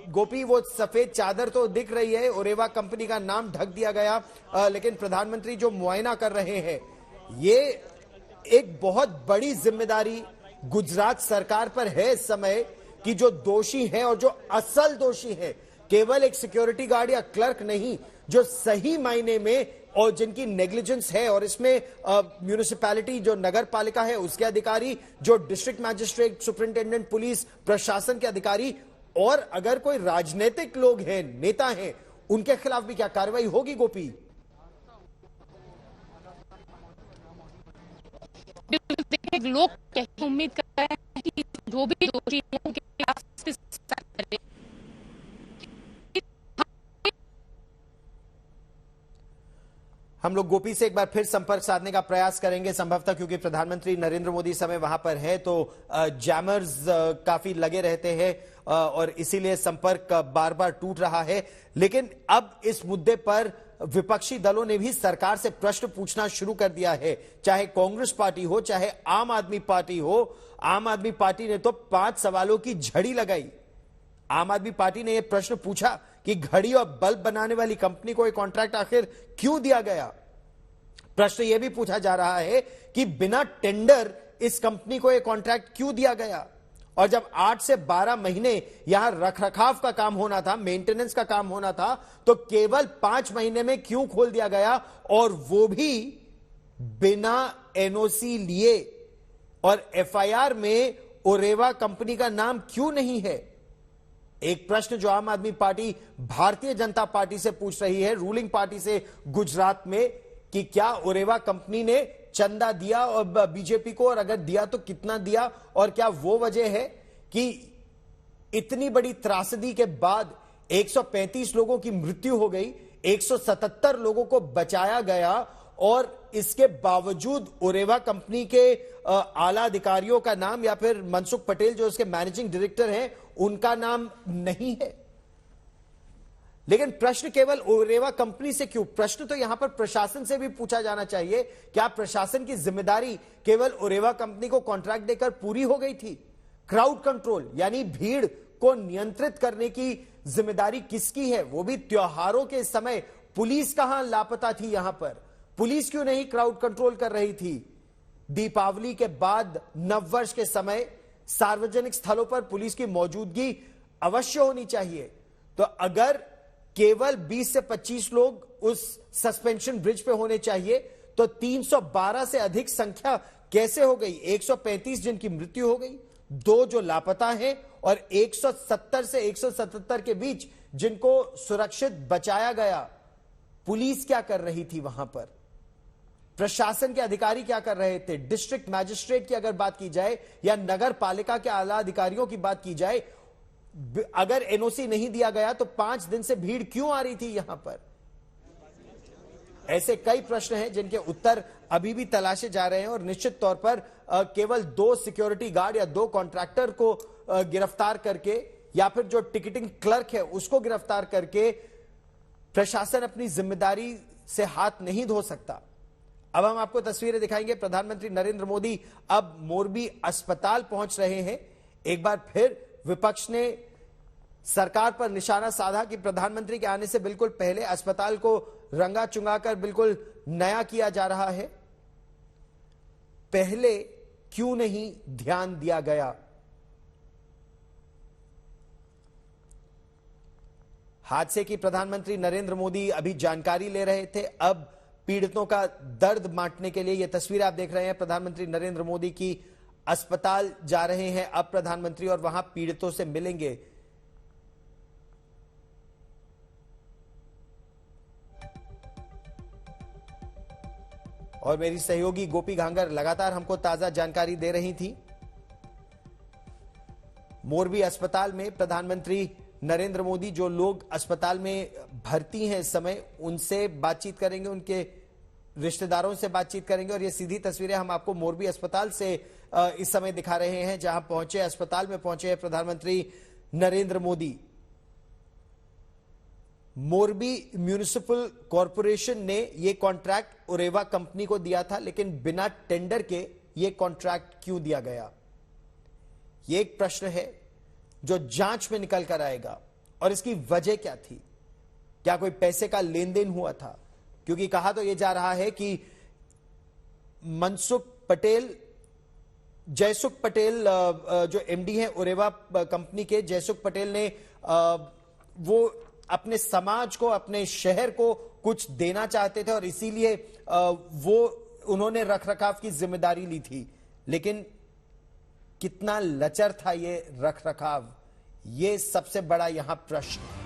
गोपी वो सफेद चादर तो दिख रही है, ओरेवा कंपनी का नाम ढक दिया गया, लेकिन प्रधानमंत्री जो मुआयना कर रहे हैं, ये एक बहुत बड़ी जिम्मेदारी गुजरात सरकार पर है इस समय कि जो दोषी है और जो असल दोषी है, केवल एक सिक्योरिटी गार्ड या क्लर्क नहीं, जो सही मायने में और जिनकी नेग्लिजेंस है, और इसमें म्यूनिसिपैलिटी जो नगर पालिका है उसके अधिकारी, जो डिस्ट्रिक्ट मैजिस्ट्रेट, सुपरिंटेंडेंट पुलिस प्रशासन के अधिकारी, और अगर कोई राजनीतिक लोग हैं, नेता हैं, उनके खिलाफ भी क्या कार्रवाई होगी गोपी? लोग उम्मीद कर रहे हैं कि जो भी दोषी हैं उनके खिलाफ हम लोग गोपी से एक बार फिर संपर्क साधने का प्रयास करेंगे, संभवतः क्योंकि प्रधानमंत्री नरेंद्र मोदी समय वहां पर है तो जैमर्स काफी लगे रहते हैं और इसीलिए संपर्क बार बार टूट रहा है। लेकिन अब इस मुद्दे पर विपक्षी दलों ने भी सरकार से प्रश्न पूछना शुरू कर दिया है, चाहे कांग्रेस पार्टी हो, चाहे आम आदमी पार्टी हो। आम आदमी पार्टी ने तो 5 सवालों की झड़ी लगाई। आम आदमी पार्टी ने यह प्रश्न पूछा कि घड़ी और बल्ब बनाने वाली कंपनी को यह कॉन्ट्रैक्ट आखिर क्यों दिया गया। प्रश्न यह भी पूछा जा रहा है कि बिना टेंडर इस कंपनी को यह कॉन्ट्रैक्ट क्यों दिया गया, और जब 8 से 12 महीने यहां रखरखाव का काम होना था, मेंटेनेंस का काम होना था, तो केवल 5 महीने में क्यों खोल दिया गया, और वो भी बिना एनओसी लिए। और एफआईआर में ओरेवा कंपनी का नाम क्यों नहीं है? एक प्रश्न जो आम आदमी पार्टी भारतीय जनता पार्टी से पूछ रही है, रूलिंग पार्टी से गुजरात में, कि क्या ओरेवा कंपनी ने चंदा दिया और बीजेपी को, और अगर दिया तो कितना दिया, और क्या वो वजह है कि इतनी बड़ी त्रासदी के बाद 135 लोगों की मृत्यु हो गई, 177 लोगों को बचाया गया, और इसके बावजूद ओरेवा कंपनी के आला अधिकारियों का नाम या फिर मनसुख पटेल जो उसके मैनेजिंग डायरेक्टर हैं उनका नाम नहीं है। लेकिन प्रश्न केवल ओरेवा कंपनी से क्यों? प्रश्न तो यहां पर प्रशासन से भी पूछा जाना चाहिए। क्या प्रशासन की जिम्मेदारी केवल ओरेवा कंपनी को कॉन्ट्रैक्ट देकर पूरी हो गई थी? क्राउड कंट्रोल यानी भीड़ को नियंत्रित करने की जिम्मेदारी किसकी है? वो भी त्योहारों के समय पुलिस कहां लापता थी? यहां पर पुलिस क्यों नहीं क्राउड कंट्रोल कर रही थी? दीपावली के बाद नववर्ष के समय सार्वजनिक स्थलों पर पुलिस की मौजूदगी अवश्य होनी चाहिए। तो अगर केवल 20 से 25 लोग उस सस्पेंशन ब्रिज पे होने चाहिए, तो 312 से अधिक संख्या कैसे हो गई? 135 जिनकी मृत्यु हो गई, 2 जो लापता हैं, और 170 से 177 के बीच जिनको सुरक्षित बचाया गया। पुलिस क्या कर रही थी वहां पर? प्रशासन के अधिकारी क्या कर रहे थे? डिस्ट्रिक्ट मैजिस्ट्रेट की अगर बात की जाए या नगर पालिका के आला अधिकारियों की बात की जाए, अगर एनओसी नहीं दिया गया तो 5 दिन से भीड़ क्यों आ रही थी यहां पर? ऐसे कई प्रश्न हैं जिनके उत्तर अभी भी तलाशे जा रहे हैं, और निश्चित तौर पर केवल 2 सिक्योरिटी गार्ड या 2 कॉन्ट्रैक्टर को गिरफ्तार करके या फिर जो टिकटिंग क्लर्क है उसको गिरफ्तार करके प्रशासन अपनी जिम्मेदारी से हाथ नहीं धो सकता। अब हम आपको तस्वीरें दिखाएंगे। प्रधानमंत्री नरेंद्र मोदी अब मोरबी अस्पताल पहुंच रहे हैं। एक बार फिर विपक्ष ने सरकार पर निशाना साधा कि प्रधानमंत्री के आने से बिल्कुल पहले अस्पताल को रंगा चुंगाकर बिल्कुल नया किया जा रहा है। पहले क्यों नहीं ध्यान दिया गया? हादसे की प्रधानमंत्री नरेंद्र मोदी अभी जानकारी ले रहे थे। अब पीड़ितों का दर्द बांटने के लिए यह तस्वीर आप देख रहे हैं, प्रधानमंत्री नरेंद्र मोदी की अस्पताल जा रहे हैं अब प्रधानमंत्री, और वहां पीड़ितों से मिलेंगे। और मेरी सहयोगी गोपी घांगर लगातार हमको ताजा जानकारी दे रही थी। मोरबी अस्पताल में प्रधानमंत्री नरेंद्र मोदी जो लोग अस्पताल में भर्ती हैं इस समय उनसे बातचीत करेंगे, उनके रिश्तेदारों से बातचीत करेंगे, और ये सीधी तस्वीरें हम आपको मोरबी अस्पताल से इस समय दिखा रहे हैं, जहां पहुंचे अस्पताल में पहुंचे हैं प्रधानमंत्री नरेंद्र मोदी। मोरबी म्यूनिसिपल कॉरपोरेशन ने यह कॉन्ट्रैक्ट ओरेवा कंपनी को दिया था, लेकिन बिना टेंडर के यह कॉन्ट्रैक्ट क्यों दिया गया? यह एक प्रश्न है जो जांच में निकल कर आएगा। और इसकी वजह क्या थी? क्या कोई पैसे का लेन देन हुआ था? क्योंकि कहा तो यह जा रहा है कि मनसुख पटेल, जयसुख पटेल जो एमडी हैं उरेवा कंपनी के, जयसुख पटेल ने वो अपने समाज को, अपने शहर को कुछ देना चाहते थे और इसीलिए वो उन्होंने रखरखाव की जिम्मेदारी ली थी। लेकिन कितना लचर था ये रखरखाव, ये सबसे बड़ा यहां प्रश्न है।